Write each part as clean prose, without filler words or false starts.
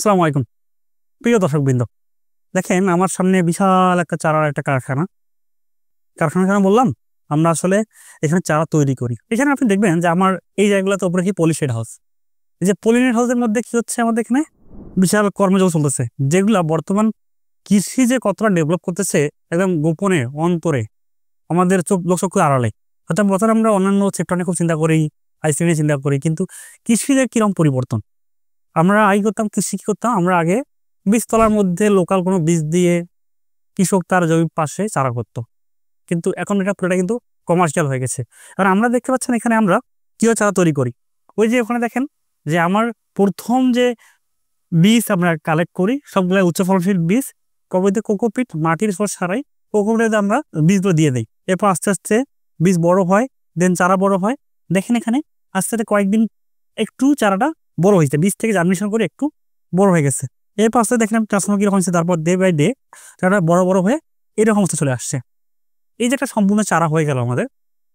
আসসালামু আলাইকুম প্রিয় দর্শকবৃন্দ। দেখেন আমার সামনে বিশাল একটা চারার একটা কারখানা কেন বললাম? আমরা আসলে এখানে চারা তৈরি করি। এখানে আপনি দেখবেন যে আমার এই জায়গাগুলোতে উপরে কি পলিশেড হাউস। এই যে পলিনেট হাউসের মধ্যে কি হচ্ছে আমাদের এখানে বিশাল কর্মযোগ চলতেছে, যেগুলা বর্তমান কৃষি যে কতটা ডেভেলপ করতেছে একদম গোপনে অন্তরে আমাদের লোকচক্ষু আড়ালে। হয়তো বছর আমরা অন্যান্য সেক্টর নিয়ে খুব চিন্তা করি, আইসি নিয়ে চিন্তা করি, কিন্তু কৃষির কিরকম পরিবর্তন। আমরা আগে করতাম কৃষি কি করতাম, আমরা আগে বীজতলার মধ্যে লোকাল কোনো বীজ দিয়ে কৃষক তার জমির পাশে চারা করতো, কিন্তু এখন এটা পুরোটা কিন্তু কমার্শিয়াল হয়ে গেছে। আর আমরা দেখতে পাচ্ছেন এখানে আমরা কিভাবে চারা তৈরি করি। ওই যে ওখানে দেখেন যে আমার প্রথম যে বীজ আমরা কালেক্ট করি সবগুলো উচ্চ ফলনশীল বীজ, কবিতে কোকোপিট মাটির সোর্স ছাড়াই কোকোপিটে আমরা বীজগুলো দিয়ে দিই। এরপর আস্তে আস্তে বীজ বড় হয়, দেন চারা বড় হয়। দেখেন এখানে আস্তে আস্তে কয়েকদিন একটু চারাটা বড় হয়েছে, বীজ থেকে জার্মিনেশন করে একটু বড় হয়ে গেছে। এরপর আস্তে দেখেন ট্রান্সফর্মার কিরকম হচ্ছে, তারপর ডে বাই ডে চারাটা বড় বড় হয়ে এরকম অবস্থা চলে আসছে। এই যে একটা সম্পূর্ণ চারা হয়ে গেল আমাদের,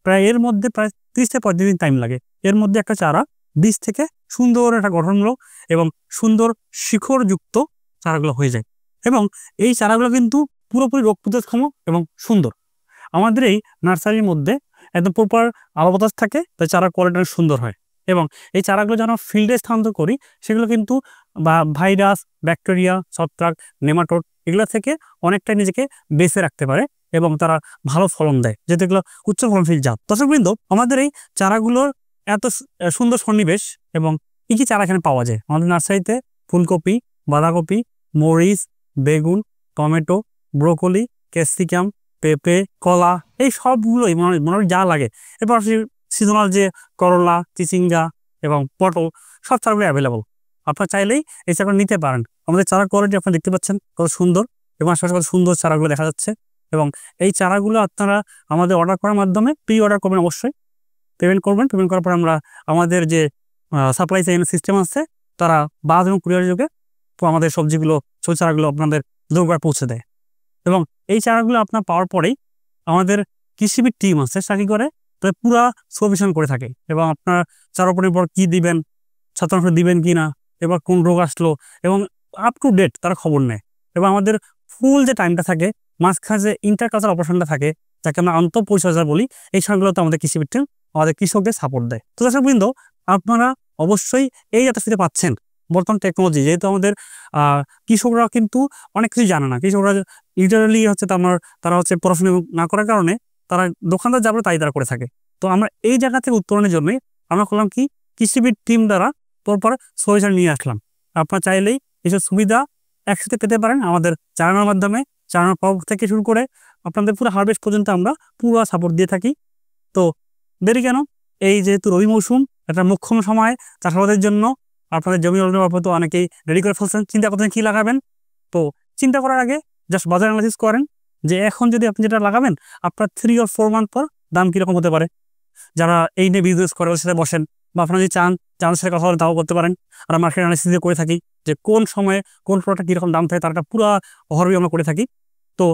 প্রায় এর মধ্যে প্রায় 30 থেকে 35 দিন টাইম লাগে। এর মধ্যে একটা চারা বীজ থেকে সুন্দর একটা গঠনমূলক এবং সুন্দর শিখরযুক্ত চারাগুলো হয়ে যায়। এবং এই চারাগুলো কিন্তু পুরোপুরি রোগ প্রতিরোধক্ষম এবং সুন্দর। আমাদের এই নার্সারির মধ্যে একদম প্রপার আলো বাতাস থাকে, তাই চারার কোয়ালিটি অনেক সুন্দর হয়। এবং এই চারাগুলো যখন ফিল্ডে স্থানান্তর করি সেগুলো কিন্তু বা ভাইরাস, ব্যাকটেরিয়া, ছত্রাক, নেমাটোড এগুলো থেকে অনেকটাই নিজেকে বেঁচে রাখতে পারে এবং তারা ভালো ফলন দেয়, যেহেতু এগুলো উচ্চ ফলনশীল জাত। দর্শকবৃন্দ, আমাদের এই চারাগুলোর এত সুন্দর সন্নিবেশ এবং কি চারা এখানে পাওয়া যায় আমাদের নার্সারিতে? ফুলকপি, বাঁধাকপি, মরিচ, বেগুন, টমেটো, ব্রোকলি, ক্যাপসিকাম, পেঁপে, কলা, এই সবগুলোই মনে যা লাগে। এরপর সিজনাল যে করলা, চিচিঙ্গা এবং পটল, সব চারাগুলো অ্যাভেলেবল। আপনারা চাইলেই এই চারাগুলো নিতে পারেন। আমাদের চারার কোয়ালিটি আপনারা দেখতে পাচ্ছেন কত সুন্দর, এবং আশেপাশে কত সুন্দর চারাগুলো দেখা যাচ্ছে। এবং এই চারাগুলো আপনারা আমাদের অর্ডার করার মাধ্যমে প্রি অর্ডার করবেন, অবশ্যই পেমেন্ট করবেন। পেমেন্ট করার পর আমরা আমাদের যে সাপ্লাই চেইন সিস্টেম আছে তারা বাস এবং কুরিয়ার যোগে আমাদের সবজিগুলো, চারাগুলো আপনাদের দোরগোড়ায় পৌঁছে দেয়। এবং এই চারাগুলো আপনার পাওয়ার পরেই আমাদের কৃষিবিদ টিম আছে সাকি করে পুরা সুপারভিশন করে থাকে। এবং আপনার চারা রোপণের পর কী দিবেন, ছাত্রাংশ দিবেন কি না, এবার কোন রোগ আসলো, এবং আপ টু ডেট তারা খবর নেয়। এবং আমাদের ফুল যে টাইমটা থাকে, মাঝখানে যে ইন্টারকালচার অপারেশনটা থাকে, যাকে আমরা আন্তঃপরিচর্যা বলি, এই সময়গুলোতে আমাদের কৃষিবিদ টিম আমাদের কৃষকদের সাপোর্ট দেয়। তো দর্শকবৃন্দ, আপনারা অবশ্যই এই যাত্রাটিতে পাচ্ছেন বর্তমান টেকনোলজি। যেহেতু আমাদের কৃষকরা কিন্তু অনেক কিছু জানে না, কৃষকরা লিটারালি হচ্ছে তারা হচ্ছে পড়াশোনা না করার কারণে তারা দোকানদার যাবে তাই তারা করে থাকে। তো আমরা এই জায়গা থেকে উত্তরণের জন্যই আমরা করলাম কি, কৃষিবিদ টিম দ্বারা পরপর সলিউশন নিয়ে আসলাম। আপনারা চাইলেই এইসব সুবিধা একসাথে পেতে পারেন আমাদের চালানোর মাধ্যমে। চালানোর পর থেকে শুরু করে আপনাদের পুরো হারভেস্ট পর্যন্ত আমরা পুরো সাপোর্ট দিয়ে থাকি। তো দেরি কেন? এই যেহেতু রবি মৌসুম একটা মোক্ষম সময় চাষাবাদের জন্য, আপনাদের জমি তো অনেকেই রেডি করে ফেলছেন, চিন্তা করছেন কী লাগাবেন। তো চিন্তা করার আগে জাস্ট বাজার অ্যানালাইসিস করেন যে এখন যদি আপনি যেটা লাগাবেন আপনার 3 or 4 মান্থ পর দাম কীরকম হতে পারে। যারা এই নিয়ে বিজনেস করে ওর সাথে বসেন, বা আপনারা যদি চান যাদের সাথে কথা বলেন তাও করতে পারেন। আর মার্কেট অ্যানালাইসিস করে থাকি যে কোন সময়ে কোন প্রোডাক্ট কীরকম দাম থাকে, তার একটা পুরো ওভারভিউ আমরা করে থাকি। তো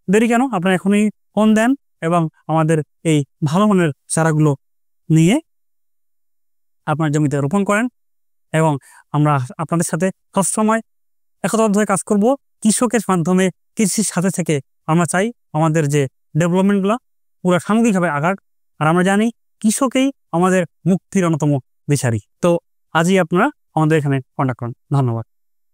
দেরি কেন, আপনারা এখনই ফোন দেন এবং আমাদের এই ভালো মানের চারাগুলো নিয়ে আপনার জমিতে রোপণ করেন। এবং আমরা আপনাদের সাথে সবসময় একতাবদ্ধ হয়ে কাজ করব। কৃষকের মাধ্যমে কৃষির সাথে থেকে আমরা চাই আমাদের যে ডেভেলপমেন্টগুলো পুরো সামগ্রিকভাবে আগাক। আর আমরা জানি কৃষকেই আমাদের মুক্তির অন্যতম দিশারি। তো আজই আপনারা আমাদের এখানে কন্ট্যাক্ট করুন। ধন্যবাদ।